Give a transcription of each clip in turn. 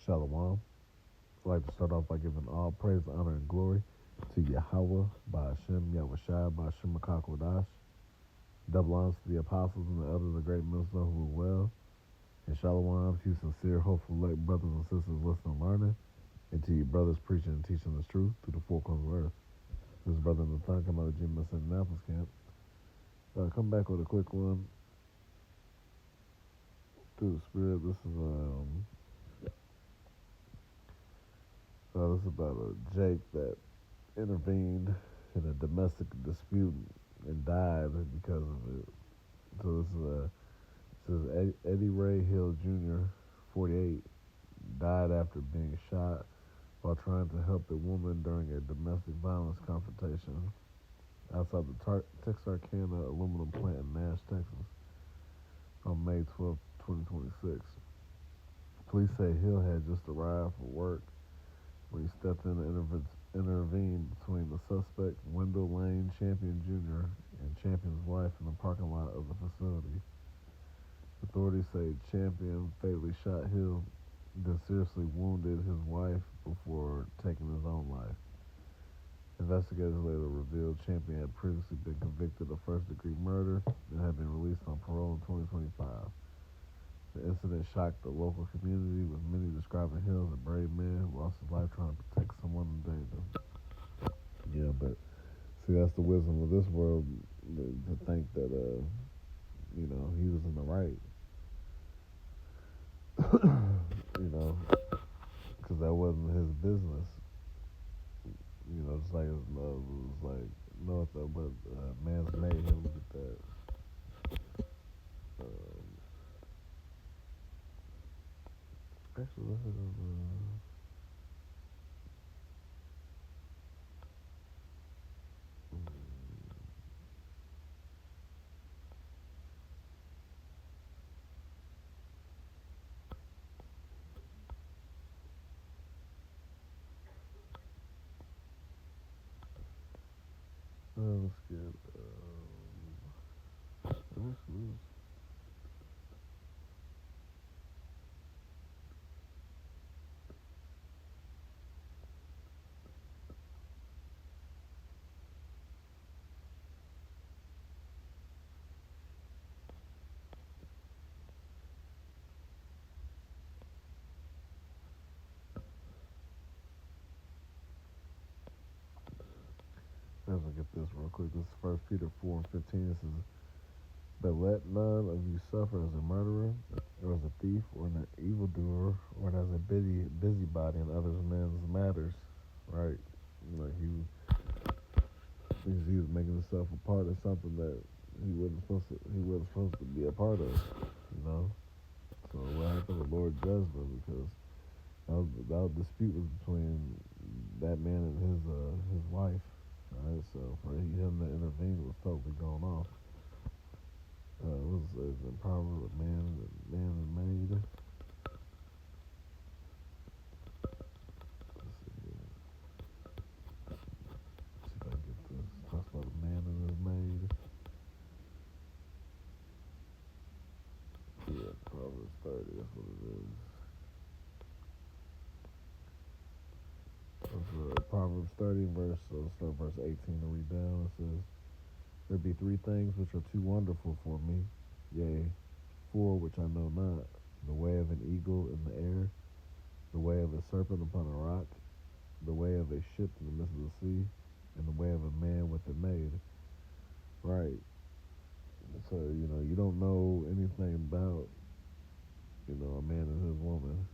Shalom. I'd like to start off by giving all praise, honor, and glory to Yahweh, by Hashem, Yahushai, by Hashem Makakodash. Double honors to the apostles and the elders of the great millstone who are well. And shalom to you sincere, hopeful elect brothers and sisters listening and learning. And to you brothers preaching and teaching the truth through the four corners of earth. This is Brother Nathan coming out of GMS Indianapolis camp. Come back with a quick one. Through the Spirit, this is about a Jake that intervened in a domestic dispute and died because of it. So this is Eddie Ray Hill Jr., 48, died after being shot while trying to help a woman during a domestic violence confrontation outside the Texarkana aluminum plant in Nash, Texas, on May 12, 2026. Police say Hill had just arrived for work when he stepped in and intervened between the suspect, Wendell Lane Champion Jr., and Champion's wife in the parking lot of the facility. Authorities say Champion fatally shot Hill, then seriously wounded his wife before taking his own life. Investigators later revealed Champion had previously been convicted of first-degree murder and had been released on parole in 2025. The incident shocked the local community, with many describing Hill as a brave man who lost his life trying to protect someone in danger. Yeah, but see, that's the wisdom of this world, to think that, he was in the right. Because that wasn't his business. Just like it was like, no, it's but man's made him get that. Actually, let's hit on, let's get, let's get this real quick. This is 1 Peter 4 and 15. This is, but let none of you suffer as a murderer, or as a thief, or an evildoer, or as a busybody in others men's matters. Right? Like he was making himself a part of something that he wasn't supposed to be a part of. So what happened? The Lord judged him because that dispute was between that man and his wife. All right, so for him to intervene was totally going off. It was in Proverbs, man is made. Let's see here. See if I can get this. It talks about a man that is made. Yeah, Proverbs 30, that's what it is. Proverbs 30, verse 18 to read down. It says, there be three things which are too wonderful for me, yea, four which I know not, the way of an eagle in the air, the way of a serpent upon a rock, the way of a ship in the midst of the sea, and the way of a man with a maid. Right. So, you don't know anything about, a man and his woman,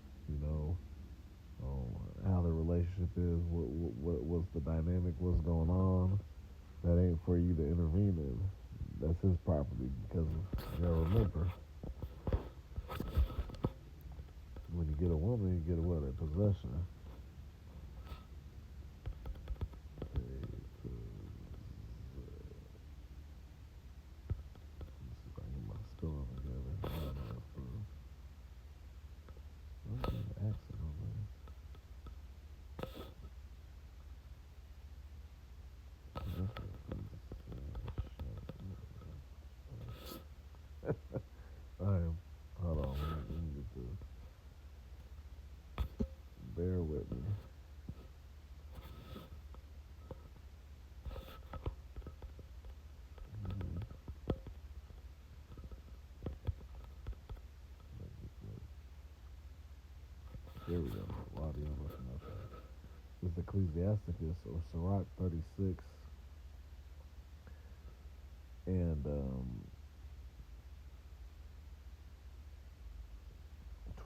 how the relationship is, what's the dynamic, what's going on. That ain't for you to intervene in. That's his property, because you gotta remember, when you get a woman, you get a possession. Let's see if I can get my spelling together. I don't know if what's the accent on this? I am. Hold on, let me get this. Bear with me. There we go. Wow, the It's Ecclesiasticus or Sirach 36 and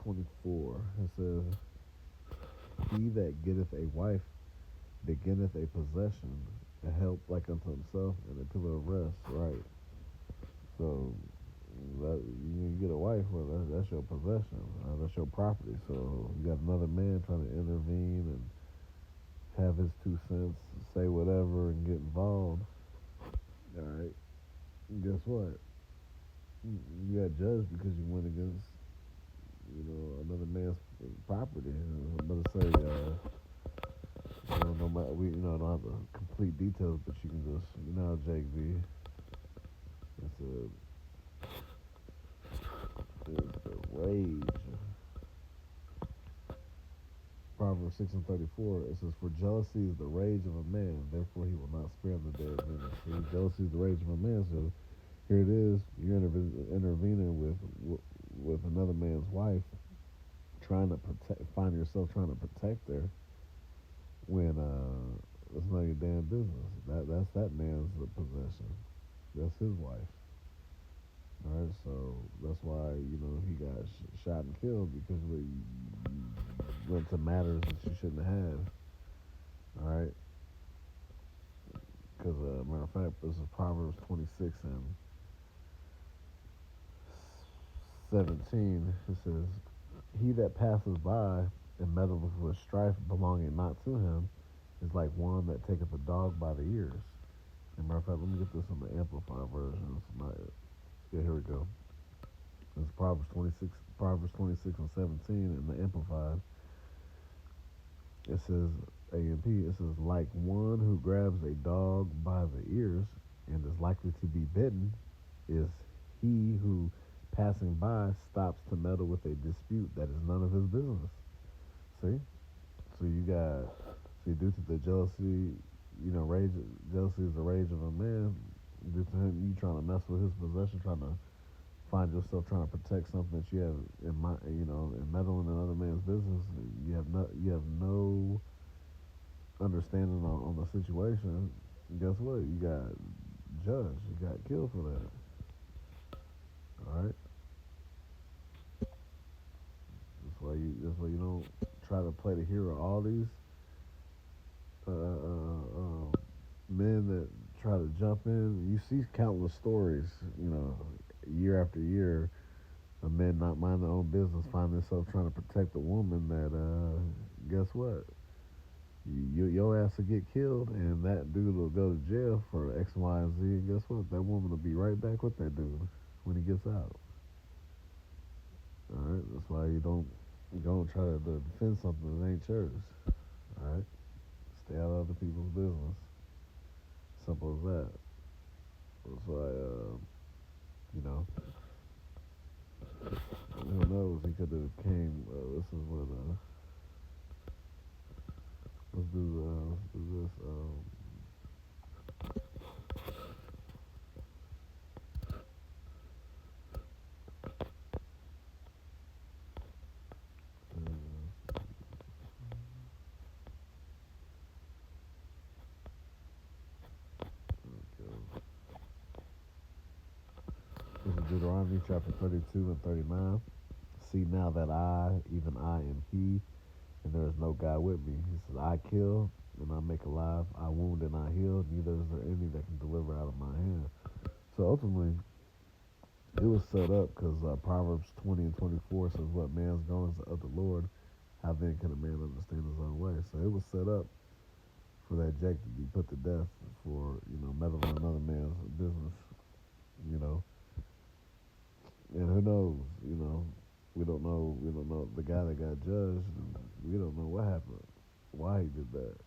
24. It says, "He that getteth a wife beginneth a possession, a help like unto himself, and a pillar of rest." Right. So that you get a wife, well, that's your possession. That's your property. So you got another man trying to intervene and have his 2 cents, say whatever, and get involved. All right. Guess what? You got judged because you went against, another man's property. I'm gonna say, no matter I don't have the complete details, but you can just, Jake V. It's it's the rage. Proverbs 6:34. It says, "For jealousy is the rage of a man; therefore he will not spare the day of vengeance." See, jealousy is the rage of a man. So here it is. You're intervening with another man's wife, trying to protect. Find yourself trying to protect her when it's none of your damn business. That's that man's possession. That's his wife. All right, so that's why he got shot and killed because you went to matters that you shouldn't have. All right, because matter of fact, this is Proverbs 26 and 17. It says, "He that passes by and meddleth with strife belonging not to him is like one that taketh a dog by the ears." And matter of fact, let me get this in the amplified version. It's not, yeah, here we go. It's Proverbs 26 and 17 in the amplified. It says, AMP, it says, "Like one who grabs a dog by the ears and is likely to be bitten is he who, passing by, stops to meddle with a dispute that is none of his business." See? So you got, see, due to the jealousy, rage, jealousy is the rage of a man. Due to him, you trying to mess with his possession, trying to find yourself trying to protect something that you have in mind, and meddling in another man's business. You have no understanding on the situation. Guess what? You got judged. You got killed for that. All right. That's why you don't try to play the hero. All these men that try to jump in, you see countless stories. Year after year, of men not mind their own business, find themselves trying to protect a woman that, guess what? Your ass will get killed, and that dude will go to jail for X, Y, and Z. And guess what? That woman will be right back with that dude when he gets out. All right, that's why you don't try to defend something that ain't yours. All right, stay out of other people's business. Simple as that. That's why, you know, who knows? He could have came. This is what. Let's do this. Okay. This is Deuteronomy chapter 32 and 39. "See now that I, even I, am He, and there is no God with me." He says, "I kill and I make alive, I wound and I heal, neither is there any that can deliver out of my hand." So ultimately, it was set up because Proverbs 20 and 24 says, "What man's going is of the Lord, how then can a man understand his own way?" So it was set up for that Jake to be put to death for, meddling in another man's business, you know. And who knows, we don't know the guy that got judged, and we don't know what happened, why he did that.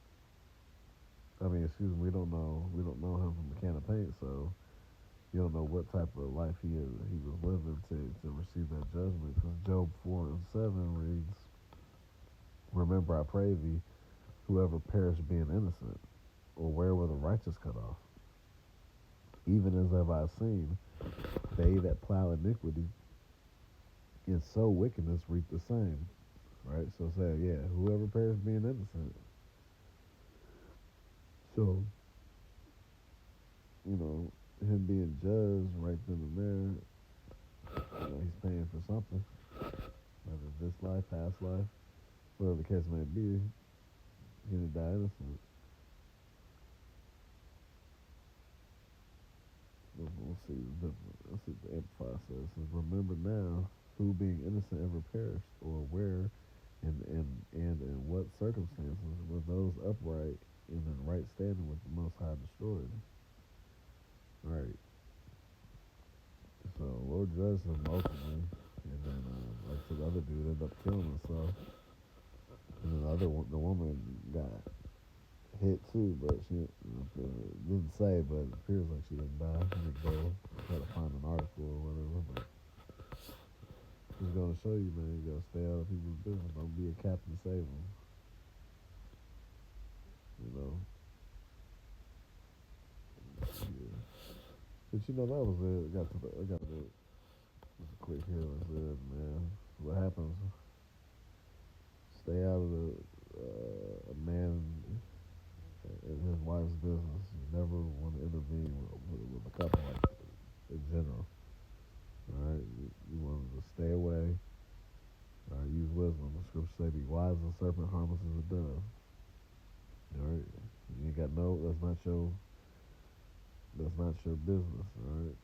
I mean, excuse me, we don't know him from a can of paint, so you don't know what type of life he was living to receive that judgment. Because Job 4 and 7 reads, Remember, I pray thee, whoever perished being innocent, or where were the righteous cut off? Even as have I seen, they that plow iniquity and sow wickedness reap the same. Right? So say, yeah, whoever perished being innocent. So, him being judged right then and there, he's paying for something. Whether this life, past life, whatever the case may be, he didn't die innocent. We'll see. Let's see what the Amplifier says. It says, remember now who being innocent ever perished, or where and in what circumstances were those upright and in right standing with the Most High destroyed. Right. So Lord judged him ultimately, and then like the other dude ended up killing himself, and then the woman got hit too, but she didn't say, but it appears like she didn't die. She didn't go try to find an article or whatever, but just gonna show you, man, you gotta stay out of people's business. Don't be a captain to save them, you know. Yeah. But that was it. I got to just a quick here. That's it, man. What happens? Stay out of a man and his wife's business. You never want to intervene with a couple like in general. All right, you want to stay away. All right, use wisdom. The scriptures say, "Be wise as a serpent, harmless as a dove." All right, you ain't got no. That's not your business. All right.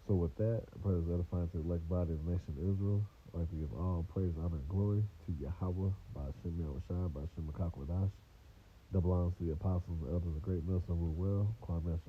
So with that, I pray is edifying to the elect body of the nation of Israel. I'd like to give all praise, honor, and glory to Yahweh by Hashem Yahushua, by Hashem Makakwadash. Double honors to the apostles and elders of the great millstone rule well. Kwame